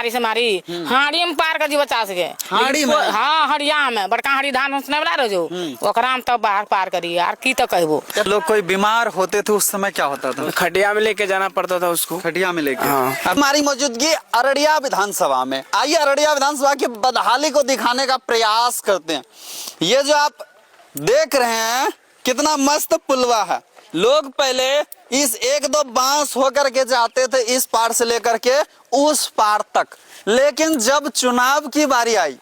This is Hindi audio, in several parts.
बीमारी से मारी हाड़ी में पार कर जी बचा सके। हाड़ी में? हाँ, हड़िया में बड़का हाड़ी धान उसने वाला रहो ओकरा में तब बाहर पार करी यार की तो कहबो। लोग कोई बीमार होते थे उस समय क्या होता था? खटिया में लेके जाना पड़ता था उसको। खटिया में लेके। हाँ। हमारी मौजूदगी अररिया विधानसभा में, आइए अररिया विधानसभा की बदहाली को दिखाने का प्रयास करते हैं। ये जो आप देख रहे हैं कितना मस्त पुलवा है। लोग पहले इस 1-2 बांस होकर के जाते थे इस पार से लेकर के उस पार तक, लेकिन जब चुनाव की बारी आई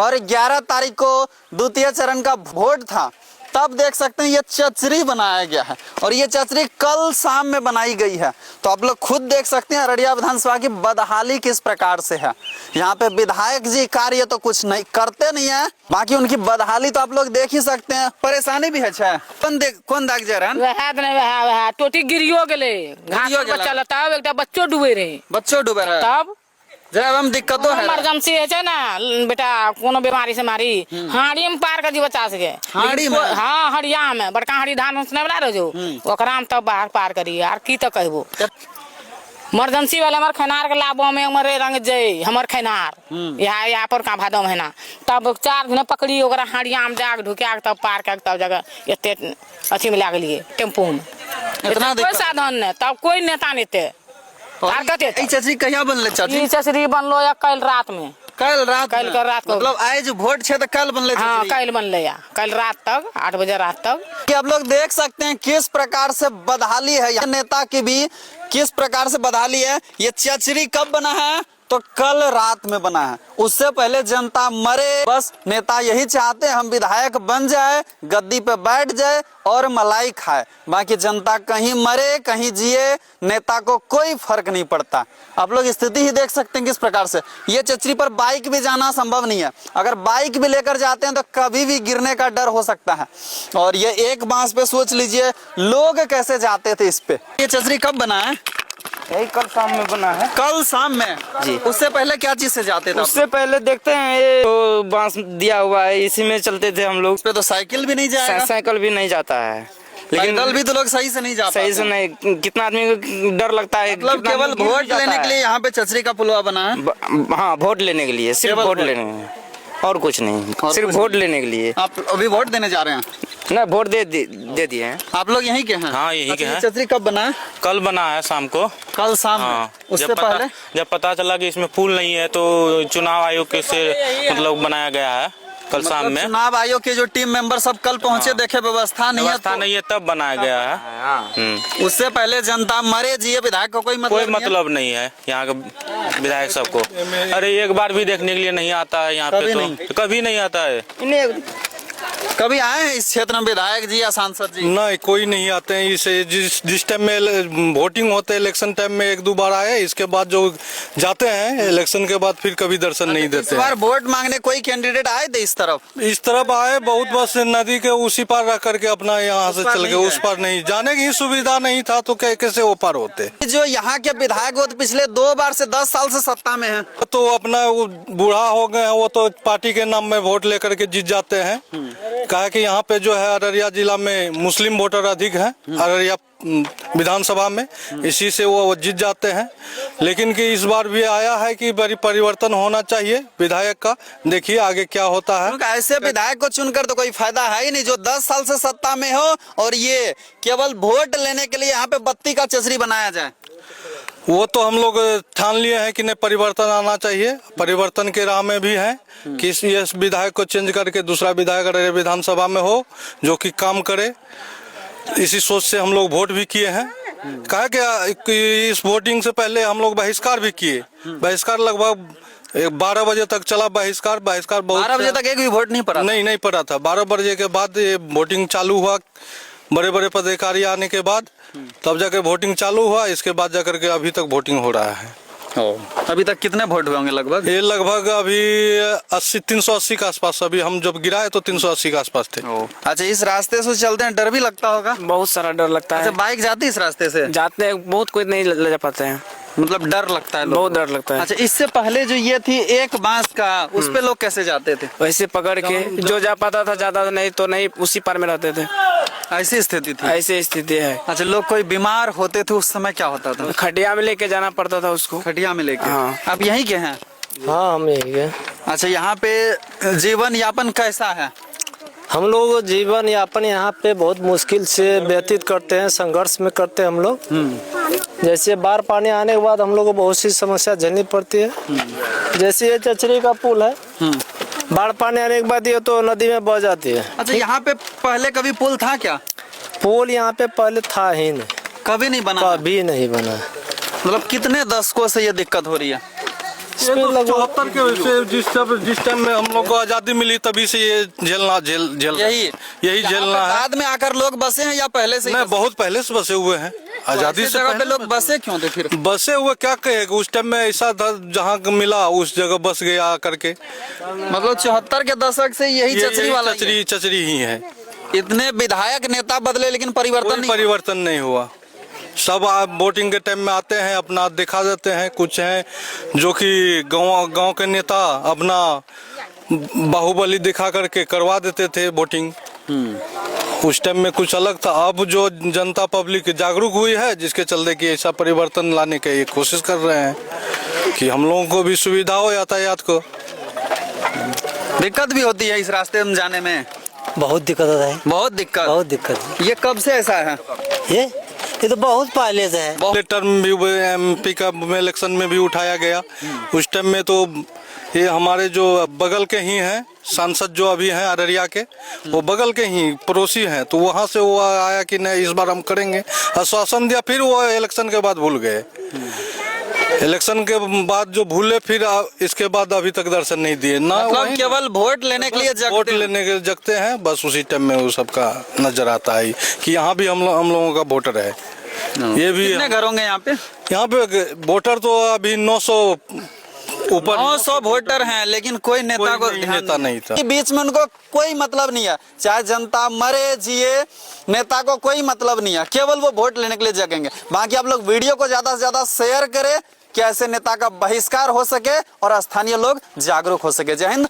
और 11 तारीख को द्वितीय चरण का वोट था, तब देख सकते हैं ये चचरी बनाया गया है और ये चचरी कल शाम में बनाई गई है। तो आप लोग खुद देख सकते हैं अररिया विधानसभा की बदहाली किस प्रकार से है। यहाँ पे विधायक जी कार्य तो कुछ नहीं करते नहीं है, बाकी उनकी बदहाली तो आप लोग देख ही सकते हैं। परेशानी भी है। कौन दाग जा रहा वह टोटी गिरियो गेले घास पर बच्चा तब एक बच्चों डूबे रहे। बच्चों डूबे रहे तब जब हम दिक्कतों है इमरजेंसी है ना बेटा कोनो बीमारी से मारी हाड़ी में पार कर जी बचा सके। हाड़ी में? हाँ, हड़िया में बड़का हाड़ी धान उसने वाला रहो ओकरा में तब बाहर पार करी यार की तो कहबो। इमरजेंसी वाले हमारे खैनार के लाभों में हमारे रंग जय हमार खैनार यहाँ पर का भादो महीना तब 4 दिन पकड़ी ओकरा हाड़िया में जाग ढुका तब पार कर तब जगह एते अथी में लाग लिए टेम्पू में। कोई साधन नहीं तब कोई नेता नहीं चचरी कहिया बनले? चचरी बनलो या कल रात में। कल रात को मतलब आज वोट छे तो कल बनले? हाँ, कल बनले या कल रात तक 8 बजे रात तक। आप लोग देख सकते हैं किस प्रकार से बदहाली है। यह नेता की भी किस प्रकार से बदहाली है। ये चचरी कब बना है? तो कल रात में बना है। उससे पहले जनता मरे। बस नेता यही चाहते हैं हम विधायक बन जाए, गद्दी पे बैठ जाए और मलाई खाए, बाकी जनता कहीं मरे कहीं जिए, नेता को कोई फर्क नहीं पड़ता। आप लोग स्थिति ही देख सकते हैं किस प्रकार से। ये चचरी पर बाइक भी जाना संभव नहीं है। अगर बाइक भी लेकर जाते हैं तो कभी भी गिरने का डर हो सकता है। और ये एक बांस पे सोच लीजिए लोग कैसे जाते थे इस पे। ये चचरी कब बना है? यही कल शाम में बना है। कल शाम में जी। उससे पहले क्या चीज से जाते थे? उससे पहले देखते हैं ये तो बांस दिया हुआ है, इसी में चलते थे हम लोग। उस पे तो साइकिल भी नहीं जाएगा? साइकिल भी नहीं जाता है, लेकिन पैदल भी तो लोग सही से नहीं जा पाते। सही से नहीं, कितना आदमी को डर लगता है। मतलब केवल वोट लेने के लिए यहाँ पे चचरी का पुलवा बना है? हाँ, वोट लेने के लिए, सिर्फ वोट लेने और कुछ नहीं, सिर्फ वोट लेने के लिए। आप अभी वोट देने जा रहे हैं? ना, वोट दे दिए हैं। आप लोग यहीं के हैं? हाँ, यहीं के हैं। चचरी कब बना है? कल बना है शाम को। कल शाम में? उससे पहले जब पता चला कि इसमें पुल नहीं है तो चुनाव आयोग के से मतलब बनाया गया है कल शाम में। चुनाव आयोग के जो टीम मेंबर सब कल पहुंचे, देखे व्यवस्था नहीं है तब बनाया गया है। उससे पहले जनता मरे जिए, विधायक को कोई मतलब नहीं है यहाँ के विधायक सबको। अरे एक बार भी देखने के लिए नहीं आता है यहाँ पे, तो कभी नहीं आता है। कभी आए हैं इस क्षेत्र में विधायक जी या सांसद जी? नहीं, कोई नहीं आते हैं। इसे जिस टाइम में वोटिंग होते है इलेक्शन टाइम में 1-2 बार आए, इसके बाद जो जाते हैं इलेक्शन के बाद फिर कभी दर्शन नहीं देते। इस बार वोट मांगने कोई कैंडिडेट आए थे इस तरफ आए बहुत, बस नदी के उसी पार रख करके अपना यहाँ से चल गए, उस पार नहीं जाने की सुविधा नहीं था तो कैसे वो पार होते। जो यहाँ के विधायक वो पिछले 2 बार से 10 साल से सत्ता में है, तो अपना बूढ़ा हो गए, वो तो पार्टी के नाम में वोट लेकर के जीत जाते हैं। कहा कि यहाँ पे जो है अररिया जिला में मुस्लिम वोटर अधिक है अररिया विधानसभा में, इसी से वो जीत जाते हैं। लेकिन कि इस बार भी आया है कि बड़ी परिवर्तन होना चाहिए विधायक का। देखिए आगे क्या होता है। ऐसे विधायक को चुनकर तो कोई फायदा है ही नहीं जो 10 साल से सत्ता में हो और ये केवल वोट लेने के लिए यहाँ पे बत्ती का चचरी बनाया जाए। वो तो हम लोग ठान लिए हैं कि नहीं, परिवर्तन आना चाहिए। परिवर्तन के राह में भी है कि इस विधायक को चेंज करके दूसरा विधायक अररिया विधानसभा में हो जो कि काम करे। इसी सोच से हम लोग वोट भी किए हैं। कहा कि इस वोटिंग से पहले हम लोग बहिष्कार भी किए। बहिष्कार लगभग 12 बजे तक चला। बहिष्कार बहुत 12 बजे तक एक भी वोट नहीं पड़ा? नहीं पड़ा था। 12 बजे के बाद ये वोटिंग चालू हुआ, बड़े बड़े पदाधिकारी आने के बाद तब जाकर वोटिंग चालू हुआ। इसके बाद जाकर के अभी तक वोटिंग हो रहा है। अभी तक कितने वोट हुए होंगे लगभग? ये लगभग अभी 380 के आसपास। अभी हम जब गिराए तो 380 के आसपास थे। अच्छा, इस रास्ते से चलते हैं, डर भी लगता होगा? बहुत सारा डर लगता है। अच्छा, बाइक जाती है इस रास्ते से? जाते हैं, बहुत कोई नहीं ले जा पाते हैं, मतलब डर लगता है? बहुत डर लगता है। अच्छा, इससे पहले जो ये थी एक बांस का, उस पे लोग कैसे जाते थे? वैसे पकड़ के जो जा पाता था ज्यादा, नहीं तो नहीं, उसी पार में रहते थे। ऐसी स्थिति थी? ऐसी स्थिति है। अच्छा, लोग कोई बीमार होते थे उस समय क्या होता था? खटिया में लेके जाना पड़ता था उसको। खटिया में लेके? हाँ। आप यहीं के हैं? हाँ हम यही है। अच्छा, यहाँ पे जीवन यापन कैसा है? हम लोग जीवन यापन यहाँ पे बहुत मुश्किल से व्यतीत करते हैं, संघर्ष में करते हैं हम लोग। जैसे बाढ़ पानी आने के बाद हम लोग को बहुत सी समस्या झेलनी पड़ती है। जैसे ये चचरी का पुल है, बाढ़ पानी आने के बाद ये तो नदी में बह जाती है। अच्छा, यहाँ पे पहले कभी पुल था क्या? पुल यहाँ पे पहले था ही नहीं, कभी नहीं बना? कभी नहीं बना। मतलब कितने दशकों से ये दिक्कत हो रही है? ये तो 74 के वैसे जिस टाइम में हम लोग को आजादी मिली तभी से ये यही झेलना है। बाद में आकर लोग बसे हैं या पहले से? नहीं, बहुत पहले से बसे हुए हैं। आजादी से जगह पे पहले लोग बसे क्यों थे फिर? बसे हुए क्या कहेगा, उस टाइम में ऐसा था जहाँ मिला उस जगह बस गया करके। मतलब 74 के दशक से यही चचरी वाला ही है। चचरी ही है। इतने विधायक नेता बदले लेकिन परिवर्तन नहीं हुआ। सब आप वोटिंग के टाइम में आते हैं, अपना दिखा देते हैं। कुछ हैं जो कि गांव के नेता अपना बाहुबली दिखा करके करवा देते थे वोटिंग। उस टाइम में कुछ अलग था। अब जो जनता पब्लिक जागरूक हुई है, जिसके चलते कि ऐसा परिवर्तन लाने की कोशिश कर रहे हैं कि हम लोगों को भी सुविधा हो यातायात को। दिक्कत भी होती है इस रास्ते में जाने में? बहुत दिक्कत होता है, बहुत दिक्कत। ये कब से ऐसा है? ये तो बहुत पहले से है। पहले टर्म भी MP का इलेक्शन में भी उठाया गया। उस टाइम में तो ये हमारे जो बगल के ही हैं सांसद जो अभी हैं अररिया के, वो बगल के ही पड़ोसी हैं, तो वहाँ से वो आया कि नहीं इस बार हम करेंगे, आश्वासन दिया। फिर वो इलेक्शन के बाद भूल गए। इलेक्शन के बाद जो भूले, फिर इसके बाद अभी तक दर्शन नहीं दिए ना। मतलब केवल वोट लेने के लिए वोट लेने के जगते हैं, बस उसी टाइम में वो सबका नजर आता है कि यहाँ भी हम लोगों का वोटर है। ये भी कितने घर होंगे यहाँ पे? यहाँ पे वोटर तो अभी 900 ऊपर 900 वोटर हैं, लेकिन कोई नेता को नेता नहीं था। बीच में उनको कोई मतलब नहीं है, चाहे जनता मरे जिए, नेता को कोई मतलब नहीं है, केवल वो वोट लेने के लिए जगेंगे। बाकी आप लोग वीडियो को ज्यादा से ज्यादा शेयर करें कि ऐसे नेता का बहिष्कार हो सके और स्थानीय लोग जागरूक हो सके। जय हिंद।